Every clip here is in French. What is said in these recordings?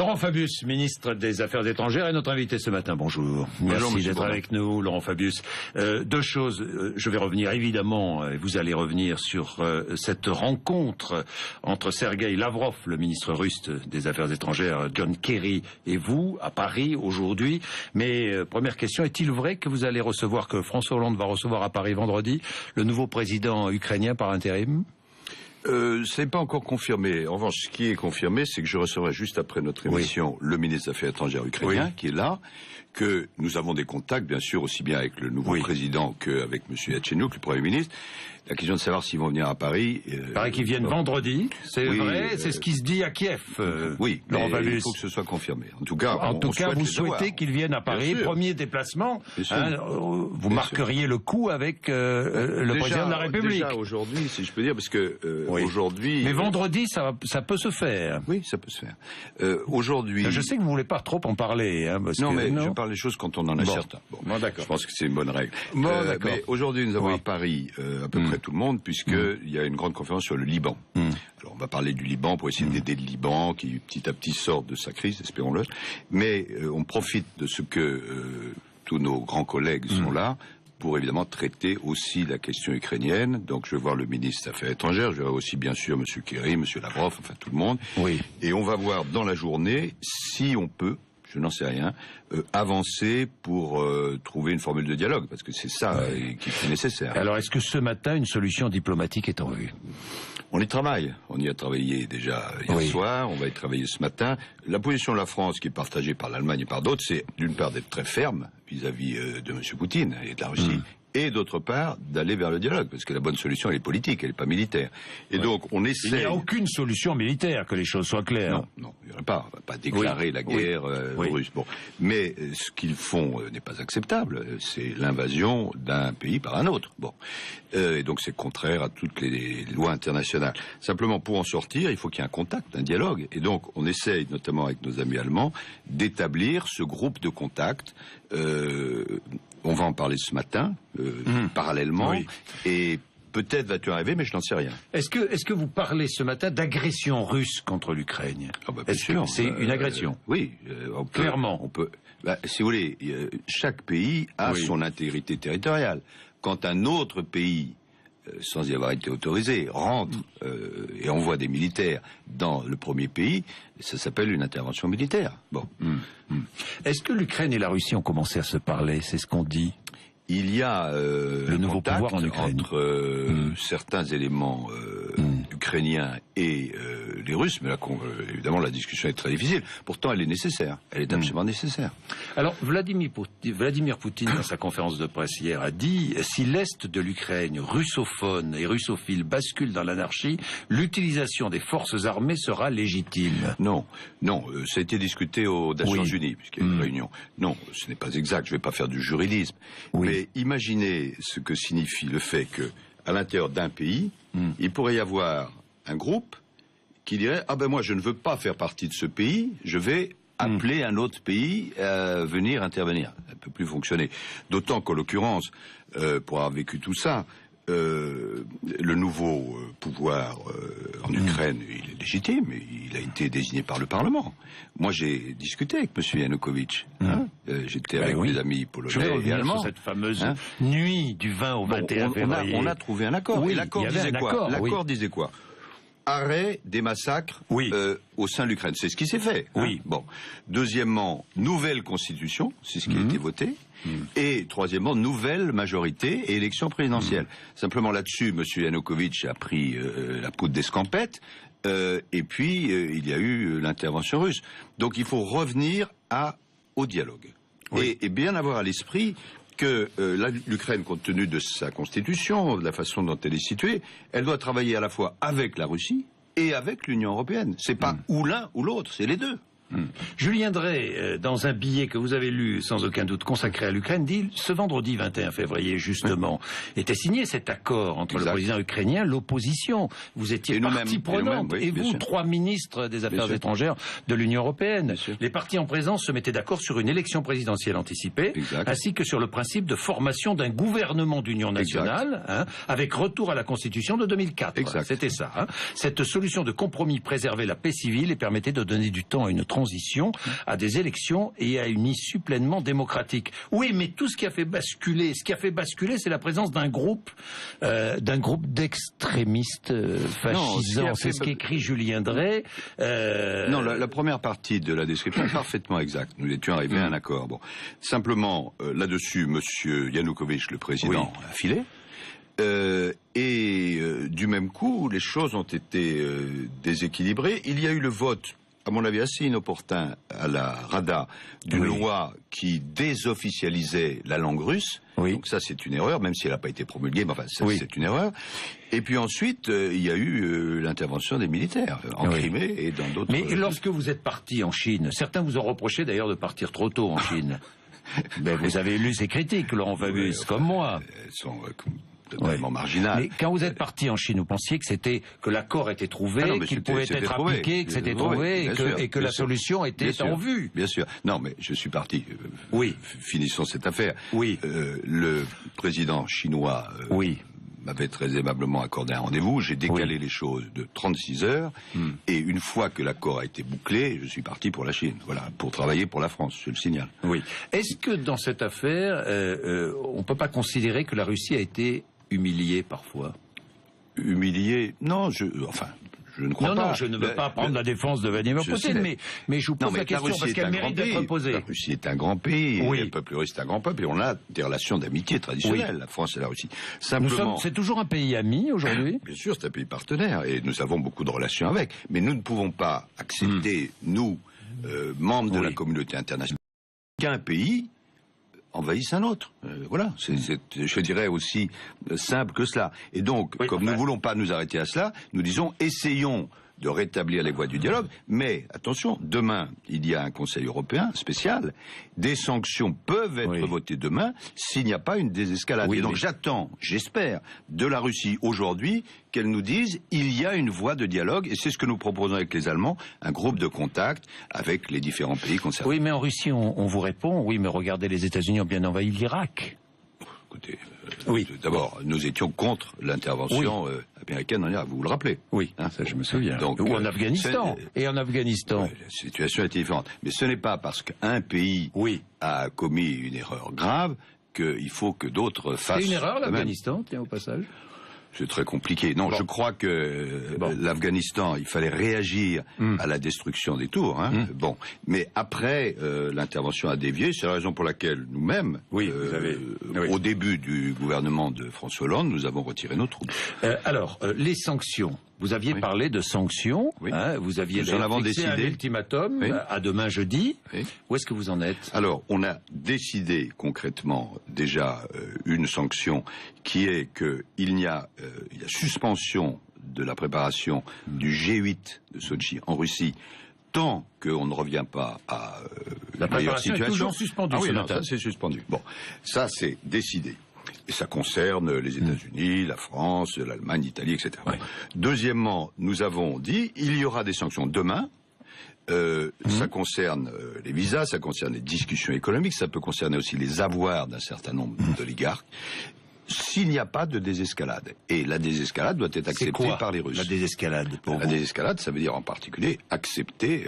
Laurent Fabius, ministre des Affaires étrangères, est notre invité ce matin. Bonjour. Merci d'être avec nous, Laurent Fabius. Deux choses. Je vais revenir évidemment, et vous allez revenir sur cette rencontre entre Sergueï Lavrov, le ministre russe des Affaires étrangères, John Kerry et vous, à Paris aujourd'hui. Mais première question, est-il vrai que vous allez recevoir, que François Hollande va recevoir à Paris vendredi, le nouveau président ukrainien par intérim ? C'est pas encore confirmé. En revanche, ce qui est confirmé, c'est que je recevrai juste après notre émission le ministre des Affaires étrangères ukrainien, qui est là, que nous avons des contacts, bien sûr, aussi bien avec le nouveau président qu'avec M. Yatcheniouk, le Premier ministre. La question de savoir s'ils vont venir à Paris... Il paraît qu'ils viennent vendredi, c'est vrai, c'est ce qui se dit à Kiev. Oui, mais il faut que ce soit confirmé. En tout cas, vous souhaitez qu'ils viennent à Paris, premier déplacement. Vous marqueriez le coup avec le président de la République. Déjà aujourd'hui, si je peux dire, parce que aujourd'hui... Mais vendredi, ça peut se faire. Oui, ça peut se faire. Aujourd'hui... Je sais que vous ne voulez pas trop en parler. Je parle des choses quand on en est certain. Je pense que c'est une bonne règle. Mais aujourd'hui, nous avons à Paris à peu près tout le monde, puisqu'il y a une grande conférence sur le Liban. Alors on va parler du Liban pour essayer d'aider le Liban, qui petit à petit sort de sa crise, espérons-le. Mais on profite de ce que tous nos grands collègues sont là, pour évidemment traiter aussi la question ukrainienne. Donc je vais voir le ministre des Affaires étrangères, je vais voir aussi bien sûr M. Kerry, M. Lavrov, enfin tout le monde. Et on va voir dans la journée si on peut, je n'en sais rien, avancer pour trouver une formule de dialogue, parce que c'est ça qui est nécessaire. Alors est-ce que ce matin, une solution diplomatique est en vue ? On y travaille. On y a travaillé déjà hier soir, on va y travailler ce matin. La position de la France, qui est partagée par l'Allemagne et par d'autres, c'est d'une part d'être très ferme vis-à-vis de M. Poutine et de la Russie, et d'autre part d'aller vers le dialogue, parce que la bonne solution, elle est politique, elle n'est pas militaire. Et donc, on essaie... Il n'y a aucune solution militaire, que les choses soient claires. Non, il n'y en a pas. On ne va pas déclarer la guerre aux Russes. Bon. Mais ce qu'ils font n'est pas acceptable. C'est l'invasion d'un pays par un autre. Bon. Et donc, c'est contraire à toutes les lois internationales. Simplement, pour en sortir, il faut qu'il y ait un contact, un dialogue. Et donc, on essaye, notamment avec nos amis allemands, d'établir ce groupe de contacts. On va en parler ce matin, parallèlement, et peut-être va-t-il arriver, mais je n'en sais rien. Est-ce que vous parlez ce matin d'agression russe contre l'Ukraine ? Est-ce que c'est une agression ? Oui, clairement. On peut. Si vous voulez, chaque pays a son intégrité territoriale. Quand un autre pays, sans y avoir été autorisé, rentre et envoie des militaires dans le premier pays, ça s'appelle une intervention militaire. Bon. Est-ce que l'Ukraine et la Russie ont commencé à se parler ? C'est ce qu'on dit. Il y a le nouveau pouvoir en Ukraine entre certains éléments ukrainiens et les Russes, mais là, évidemment, la discussion est très difficile. Pourtant, elle est nécessaire. Elle est absolument nécessaire. Alors, Vladimir Poutine, dans sa conférence de presse hier, a dit « Si l'Est de l'Ukraine, russophone et russophile, bascule dans l'anarchie, l'utilisation des forces armées sera légitime. » Non, ça a été discuté aux Nations Unies, puisqu'il y a une réunion. Non, ce n'est pas exact, je ne vais pas faire du juridisme. Mais imaginez ce que signifie le fait que, à l'intérieur d'un pays, il pourrait y avoir un groupe qui dirait « Ah ben moi je ne veux pas faire partie de ce pays, je vais appeler un autre pays à venir intervenir. » Ça ne peut plus fonctionner. D'autant qu'en l'occurrence, pour avoir vécu tout ça, le nouveau pouvoir en Ukraine, il est légitime, il a été désigné par le Parlement. Moi, j'ai discuté avec M. Yanukovych. J'étais avec mes amis polonais et allemands. Sur cette fameuse nuit du 20 au 21 février. On a trouvé un accord. Et l'accord disait quoi ? L'accord disait quoi ? Arrêt des massacres au sein de l'Ukraine. C'est ce qui s'est fait. Bon. Deuxièmement, nouvelle constitution, c'est ce qui a été voté. Et troisièmement, nouvelle majorité et élection présidentielle. Simplement là-dessus, M. Yanukovych a pris la poudre d'escampette, et puis il y a eu l'intervention russe. Donc il faut revenir au dialogue. Et bien avoir à l'esprit que l'Ukraine, compte tenu de sa constitution, de la façon dont elle est située, elle doit travailler à la fois avec la Russie et avec l'Union européenne. C'est pas ou l'un ou l'autre, c'est les deux. Julien Drey, dans un billet que vous avez lu sans aucun doute consacré à l'Ukraine, dit ce vendredi 21 février justement était signé cet accord entre le président ukrainien, l'opposition. Vous étiez partie prenante et vous, trois ministres des Affaires étrangères de l'Union européenne. Les partis en présence se mettaient d'accord sur une élection présidentielle anticipée, ainsi que sur le principe de formation d'un gouvernement d'union nationale, avec retour à la Constitution de 2004. C'était ça. Cette solution de compromis préservait la paix civile et permettait de donner du temps à une transition transition à des élections et à une issue pleinement démocratique. Oui, mais tout ce qui a fait basculer, c'est la présence d'un groupe d'extrémistes fascisants. C'est ce qu'écrit Julien Drey. Non, la première partie de la description est parfaitement exacte. Nous étions arrivés à un accord. Bon, simplement, là-dessus, Monsieur Yanukovych, le président, a filé. Du même coup, les choses ont été déséquilibrées. Il y a eu le vote, à mon avis assez inopportun, à la Rada, d'une loi qui désofficialisait la langue russe. Donc ça, c'est une erreur, même si elle n'a pas été promulguée, mais enfin, c'est une erreur. Et puis ensuite, il y a eu l'intervention des militaires en Crimée et dans d'autres... Mais lorsque vous êtes parti en Chine, certains vous ont reproché d'ailleurs de partir trop tôt en Chine. Ben, vous avez lu ces critiques, Laurent Fabius, comme moi. Elles sont totalement marginales. Mais quand vous êtes parti en Chine, vous pensiez que l'accord était trouvé, qu'il pouvait être appliqué, que c'était trouvé, et que la solution était en vue. Bien sûr. Non, mais je suis parti. Finissons cette affaire. Le président chinois m'avait très aimablement accordé un rendez-vous. J'ai décalé les choses de 36 heures. Et une fois que l'accord a été bouclé, je suis parti pour la Chine. Voilà, pour travailler pour la France, je le signale. Est-ce que dans cette affaire, on ne peut pas considérer que la Russie a été humiliée parfois? Humiliée? Non, je ne crois pas. Non, je ne veux pas prendre la défense de Vladimir Poutine, mais je vous pose la question parce qu'elle mérite d'être posée. La Russie est un grand pays, le peuple russe est un grand peuple, et on a des relations d'amitié traditionnelles, la France et la Russie. Simplement, c'est toujours un pays ami aujourd'hui? Bien sûr, c'est un pays partenaire, et nous avons beaucoup de relations avec, mais nous ne pouvons pas accepter, nous, membres de la communauté internationale, qu'un pays envahissent un autre. Voilà, c'est, je dirais, aussi simple que cela. Et donc, comme nous ne voulons pas nous arrêter à cela, nous disons, essayons de rétablir les voies du dialogue, mais attention, demain, il y a un Conseil européen spécial, des sanctions peuvent être votées demain s'il n'y a pas une désescalade. Et donc j'attends, j'espère, de la Russie aujourd'hui qu'elle nous dise il y a une voie de dialogue, et c'est ce que nous proposons avec les Allemands, un groupe de contact avec les différents pays concernés. Oui, mais en Russie, on vous répond, oui, mais regardez, les États-Unis ont bien envahi l'Irak. Écoutez, d'abord, nous étions contre l'intervention américaine en Irak, vous vous le rappelez? Ça je me souviens. Donc, ou en Afghanistan. Et en Afghanistan. La situation était différente. Mais ce n'est pas parce qu'un pays a commis une erreur grave qu'il faut que d'autres fassent... C'est une erreur, l'Afghanistan, tiens, au passage? C'est très compliqué. Non, je crois que l'Afghanistan, il fallait réagir à la destruction des tours. Bon, mais après, l'intervention a dévié. C'est la raison pour laquelle nous-mêmes, au début du gouvernement de François Hollande, nous avons retiré nos troupes. Alors, les sanctions. Vous aviez parlé de sanctions, vous aviez fixé un ultimatum à demain jeudi. Où est-ce que vous en êtes? Alors, on a décidé concrètement déjà une sanction qui est qu'il y a suspension de la préparation du G8 de Sochi en Russie tant qu'on ne revient pas à la meilleure situation. Est toujours suspendue. Ça c'est suspendu. Bon, ça c'est décidé. Et ça concerne les États-Unis, la France, l'Allemagne, l'Italie, etc. Deuxièmement, nous avons dit il y aura des sanctions demain. Ça concerne les visas, ça concerne les discussions économiques, ça peut concerner aussi les avoirs d'un certain nombre d'oligarques. S'il n'y a pas de désescalade. Et la désescalade doit être acceptée par les Russes. La désescalade, pour La désescalade, ça veut dire en particulier accepter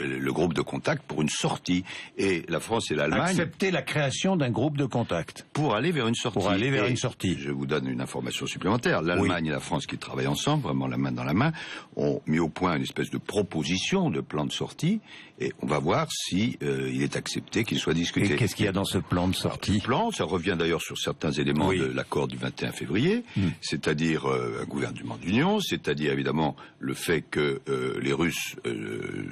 le groupe de contact pour une sortie. Et la France et l'Allemagne... Accepter la création d'un groupe de contact. Pour aller vers une sortie. Pour aller vers une sortie. Je vous donne une information supplémentaire. L'Allemagne et la France qui travaillent ensemble, vraiment la main dans la main, ont mis au point une espèce de proposition de plan de sortie. Et on va voir si il est accepté qu'il soit discuté. Et qu'est-ce qu'il y a dans ce plan de sortie? Ce plan, ça revient d'ailleurs sur certains éléments de l'accord du 21 février, c'est-à-dire un gouvernement d'union, c'est-à-dire évidemment le fait que les Russes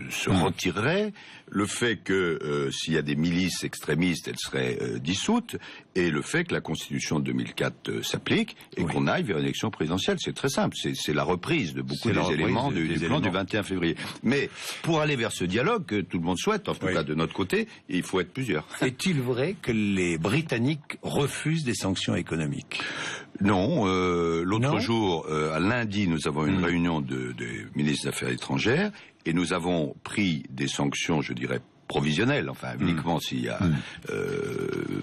se retireraient, le fait que s'il y a des milices extrémistes, elles seraient dissoutes, et le fait que la Constitution de 2004 s'applique et qu'on aille vers une élection présidentielle. C'est très simple, c'est la reprise de beaucoup des éléments du plan du 21 février. Mais pour aller vers ce dialogue que tout le monde souhaite, en tout cas de notre côté, il faut être plusieurs. Est-il vrai que les Britanniques refusent des sanctions économiques? Non. L'autre jour, à lundi, nous avons une réunion des ministres des Affaires étrangères et nous avons pris des sanctions, je dirais, provisionnelles, enfin uniquement s'il n'y a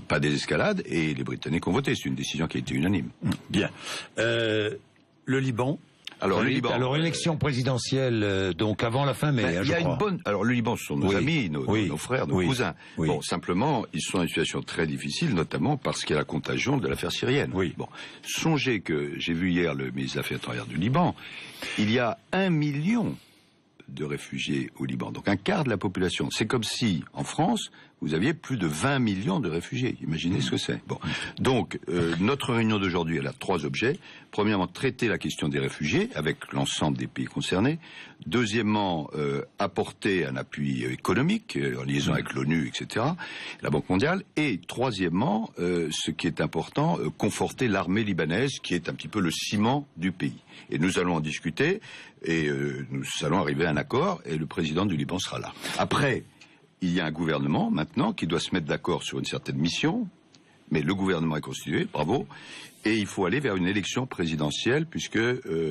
pas d'escalade, et les Britanniques ont voté. C'est une décision qui a été unanime. Bien. Le Liban? Alors, le Liban. Alors, élection présidentielle, donc avant la fin mai, je crois. Alors, le Liban, ce sont nos amis, nos frères, nos cousins. Oui. Bon, simplement, ils sont dans une situation très difficile, notamment parce qu'il y a la contagion de l'affaire syrienne. Oui. Bon. Songez que j'ai vu hier le ministre des Affaires étrangères du Liban. Il y a 1 million de réfugiés au Liban, donc un quart de la population. C'est comme si, en France, vous aviez plus de 20 millions de réfugiés. Imaginez ce que c'est. Bon. Donc, notre réunion d'aujourd'hui, elle a 3 objets. Premièrement, traiter la question des réfugiés avec l'ensemble des pays concernés. Deuxièmement, apporter un appui économique en liaison avec l'ONU, etc., la Banque mondiale. Et troisièmement, ce qui est important, conforter l'armée libanaise, qui est un petit peu le ciment du pays. Et nous allons en discuter, et nous allons arriver à un accord, et le président du Liban sera là. Après, il y a un gouvernement, maintenant, qui doit se mettre d'accord sur une certaine mission, mais le gouvernement est constitué, bravo, et il faut aller vers une élection présidentielle, puisque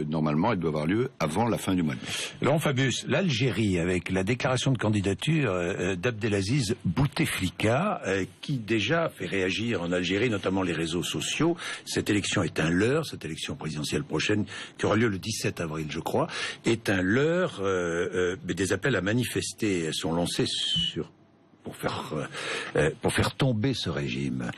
normalement, elle doit avoir lieu avant la fin du mois de mai. Laurent Fabius, l'Algérie, avec la déclaration de candidature d'Abdelaziz Bouteflika, qui déjà fait réagir en Algérie, notamment les réseaux sociaux. Cette élection est un leurre, cette élection présidentielle prochaine, qui aura lieu le 17 avril, je crois, est un leurre. Mais des appels à manifester sont lancés pour faire tomber ce régime.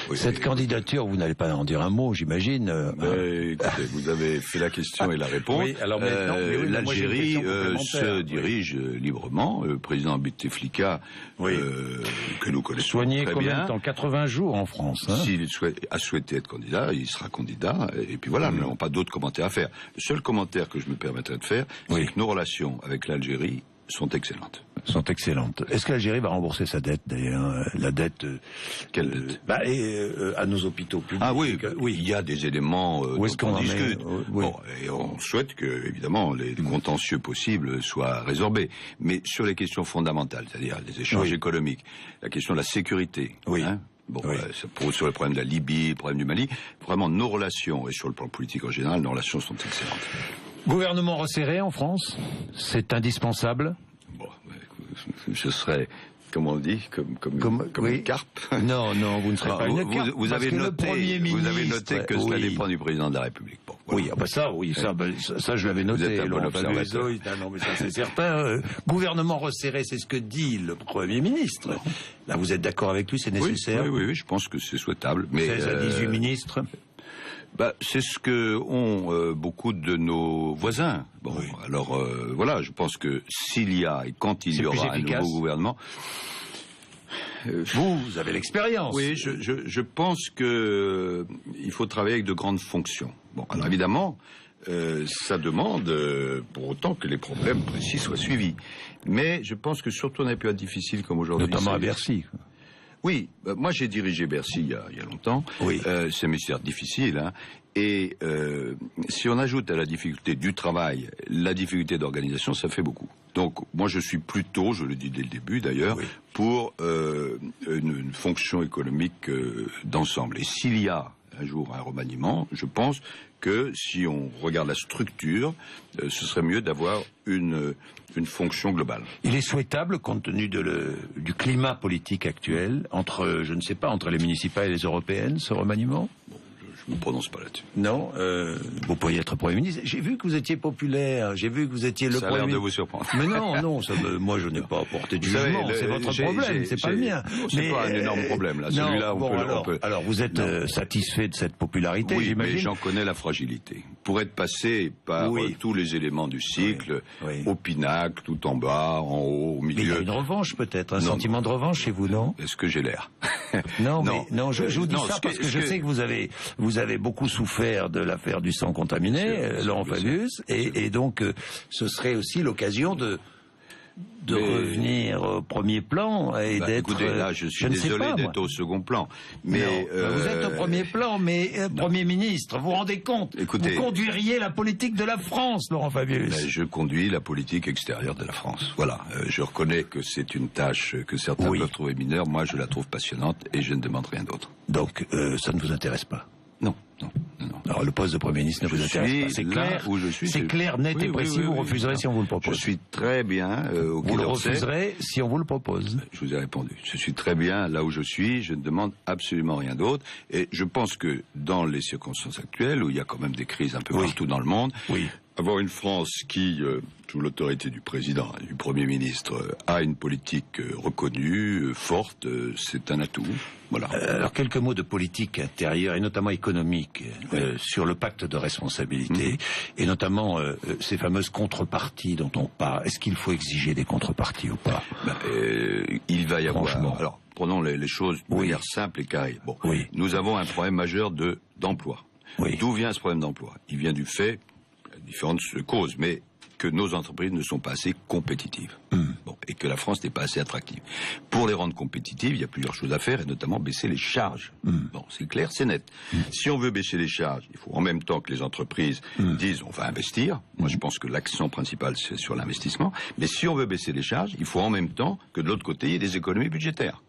Oui, cette candidature, vous n'allez pas en dire un mot, j'imagine. Écoutez, vous avez fait la question et la réponse. Oui, alors maintenant, l'Algérie se dirige librement. Le président Bouteflika, que nous connaissons soigné très combien bien. De temps 80 jours en France. Hein. S'il a souhaité être candidat, il sera candidat. Et puis voilà, nous n'avons pas d'autres commentaires à faire. Le seul commentaire que je me permettrai de faire, c'est que nos relations avec l'Algérie sont excellentes. Est-ce que l'Algérie va rembourser sa dette, d'ailleurs? La dette... Quelle dette? À nos hôpitaux publics. Ah oui, il y a des éléments dont on discute. Bon, et on souhaite que, évidemment, les contentieux possibles soient résorbés. Mais sur les questions fondamentales, c'est-à-dire les échanges économiques, la question de la sécurité, sur le problème de la Libye, le problème du Mali, vraiment nos relations, et sur le plan politique en général, nos relations sont excellentes. Gouvernement resserré en France, c'est indispensable. Bon, je serais, comme on dit, comme une carpe. Non, vous ne serez pas une carpe. Vous avez noté que cela dépend du président de la République. Bon, voilà. Ça je l'avais noté. Vous êtes un bon observateur. Non, mais ça c'est certain. Gouvernement resserré, c'est ce que dit le Premier ministre. Là, vous êtes d'accord avec lui, c'est nécessaire? Oui, je pense que c'est souhaitable. Mais 16 à 18 ministres. C'est ce que ont beaucoup de nos voisins. Bon, alors voilà, je pense que s'il y a et quand il y aura un nouveau gouvernement, vous avez l'expérience. Oui, je pense que il faut travailler avec de grandes fonctions. Bon, alors évidemment, ça demande pour autant que les problèmes précis soient suivis. Mais je pense que surtout dans les périodes difficiles comme aujourd'hui, notamment à Bercy. Oui, moi j'ai dirigé Bercy il y a longtemps. C'est un ministère difficile, hein. Et si on ajoute à la difficulté du travail la difficulté d'organisation, ça fait beaucoup. Donc moi je suis plutôt, je le dis dès le début d'ailleurs, pour une fonction économique d'ensemble. Et s'il y a un jour un remaniement, je pense que si on regarde la structure, ce serait mieux d'avoir une fonction globale. Il est souhaitable, compte tenu du climat politique actuel, entre les municipales et les européennes, ce remaniement? Je ne me prononce pas là-dessus. Non, vous pourriez être Premier ministre. J'ai vu que vous étiez populaire, j'ai vu que vous étiez le Premier ministre. Ça a l'air de vous surprendre. Mais non, moi je n'ai pas apporté de jugement, c'est votre problème, c'est pas le mien. C'est pas un énorme problème, là. Celui-là, on peut... Alors vous êtes satisfait de cette popularité, j'imagine? Oui, mais j'en connais la fragilité. Pour être passé par tous les éléments du cycle, au pinacle, tout en bas, en haut, au milieu... Mais il y a une revanche peut-être, un sentiment de revanche chez vous, non? Est-ce que j'ai l'air? Non, je vous dis ça parce que je sais que vous avez beaucoup souffert de l'affaire du sang contaminé, Laurent Fabius, et donc ce serait aussi l'occasion de revenir au premier plan et d'être... Écoutez, là, je suis désolé d'être au second plan. Mais vous êtes au premier plan, mais Premier ministre, vous vous rendez compte? Écoutez, vous conduiriez la politique de la France, Laurent Fabius. Je conduis la politique extérieure de la France. Voilà. Je reconnais que c'est une tâche que certains peuvent trouver mineure. Moi, je la trouve passionnante et je ne demande rien d'autre. Donc, ça ne vous intéresse pas? Non. Alors le poste de Premier ministre ne vous intéresse pas, c'est clair. C'est clair, net et précis. Vous refuserez si on vous le propose. Je suis très bien au Quai d'Orsay. Vous le refuserez si on vous le propose. Je vous ai répondu. Je suis très bien là où je suis. Je ne demande absolument rien d'autre. Et je pense que dans les circonstances actuelles, où il y a quand même des crises un peu partout dans le monde, avoir une France qui, sous l'autorité du président et du Premier ministre, a une politique reconnue, forte, c'est un atout. Voilà. Alors quelques mots de politique intérieure et notamment économique sur le pacte de responsabilité et notamment ces fameuses contreparties dont on parle. Est-ce qu'il faut exiger des contreparties ou pas? Il va y avoir. Alors prenons les choses de manière simple et carrée. Bon, nous avons un problème majeur d'emploi. D'où vient ce problème d'emploi? Il vient du fait, différentes causes, mais que nos entreprises ne sont pas assez compétitives. Bon, et que la France n'est pas assez attractive. Pour les rendre compétitives, il y a plusieurs choses à faire, et notamment baisser les charges. Bon, c'est clair, c'est net. Si on veut baisser les charges, il faut en même temps que les entreprises disent on va investir. Moi, je pense que l'accent principal, c'est sur l'investissement. Mais si on veut baisser les charges, il faut en même temps que de l'autre côté, il y ait des économies budgétaires.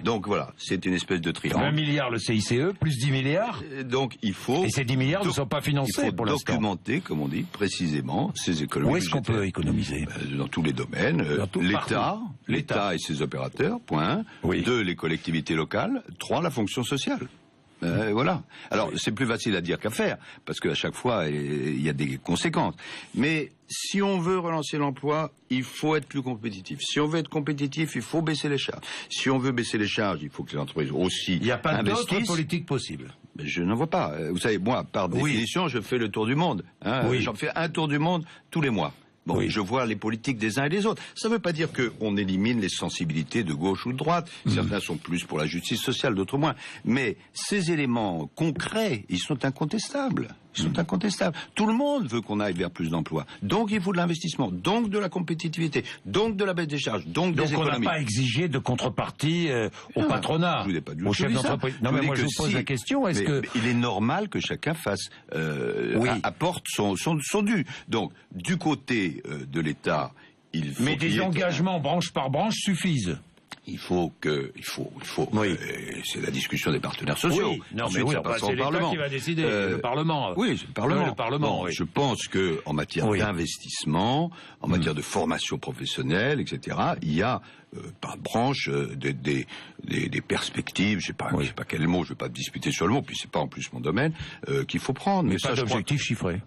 Donc voilà, c'est une espèce de triangle. 20 milliards le CICE, plus 10 milliards. Donc il faut... Et ces 10 milliards ne sont pas financés pour l'instant. Il faut documenter, comme on dit, précisément ces économies. Où est-ce qu'on peut économiser? Dans tous les domaines. L'État et ses opérateurs, point 1. 2, les collectivités locales. 3, la fonction sociale. Voilà. Alors, c'est plus facile à dire qu'à faire, parce qu'à chaque fois, il y a des conséquences. Mais si on veut relancer l'emploi, il faut être plus compétitif. Si on veut être compétitif, il faut baisser les charges. Si on veut baisser les charges, il faut que les entreprises aussi investissent. Il n'y a pas d'autre politique possible. Mais je n'en vois pas. Vous savez, moi, par définition, je fais le tour du monde. J'en fais un tour du monde tous les mois. Bon, je vois les politiques des uns et des autres. Ça ne veut pas dire qu'on élimine les sensibilités de gauche ou de droite. Certains sont plus pour la justice sociale, d'autres moins. Mais ces éléments concrets, ils sont incontestables. Ils sont incontestables. Tout le monde veut qu'on aille vers plus d'emplois. Donc il faut de l'investissement, donc de la compétitivité, donc de la baisse des charges, donc des économies. Donc on n'a pas exigé de contrepartie au patronat, au chef d'entreprise. Non, mais moi je vous pose la question, est-ce que... Il est normal que chacun fasse, apporte son dû. Donc, du côté de l'État, il faut... Mais des engagements branche par branche suffisent. Il faut, c'est la discussion des partenaires sociaux. C'est l'État qui va décider, le Parlement. Oui, c'est le Parlement. Le Parlement, Je pense que en matière d'investissement, en matière de formation professionnelle, etc., il y a par branche des perspectives. Je sais pas quel mot. Je vais pas discuter sur le mot. Puis c'est pas en plus mon domaine qu'il faut prendre. Mais pas d'objectifs chiffrés.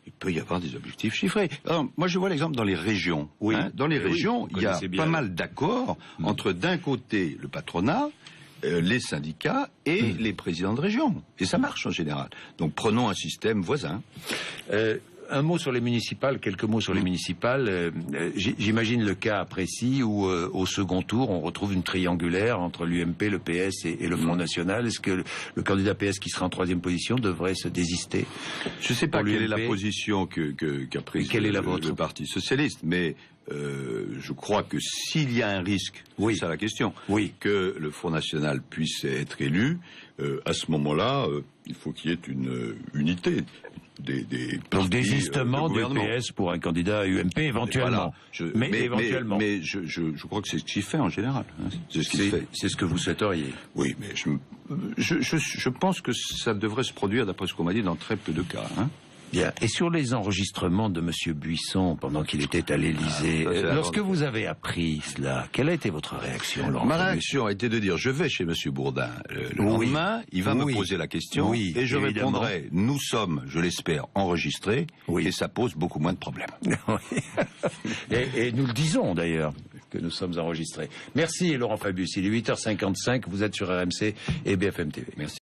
Il peut y avoir des objectifs chiffrés. Alors, moi, je vois l'exemple dans les régions. Dans les régions, il y a pas mal d'accords entre, d'un côté, le patronat, les syndicats et les présidents de région. Et ça marche en général. Donc, prenons un système voisin. Un mot sur les municipales, quelques mots sur les municipales. J'imagine le cas précis où, au second tour, on retrouve une triangulaire entre l'UMP, le PS et le Front National. Est-ce que le candidat PS qui sera en troisième position devrait se désister? Je ne sais pas quelle est la position qu'a prise le Parti Socialiste, mais je crois que s'il y a un risque, c'est ça la question, que le Front National puisse être élu, à ce moment-là, il faut qu'il y ait une unité. Donc désistement du PS pour un candidat UMP éventuellement. Éventuellement. Mais je crois que c'est ce qu'il fait en général. C'est ce que vous souhaiteriez. Oui, mais je pense que ça devrait se produire, d'après ce qu'on m'a dit, dans très peu de cas. Bien. Et sur les enregistrements de M. Buisson pendant qu'il était à l'Élysée, lorsque vous avez appris cela, quelle a été votre réaction? Ma réaction a été de dire, je vais chez M. Bourdin le lendemain, il va me poser la question, et je répondrai, nous sommes, je l'espère, enregistrés, et ça pose beaucoup moins de problèmes. et nous le disons d'ailleurs, que nous sommes enregistrés. Merci Laurent Fabius, il est 8h55, vous êtes sur RMC et BFM TV. Merci.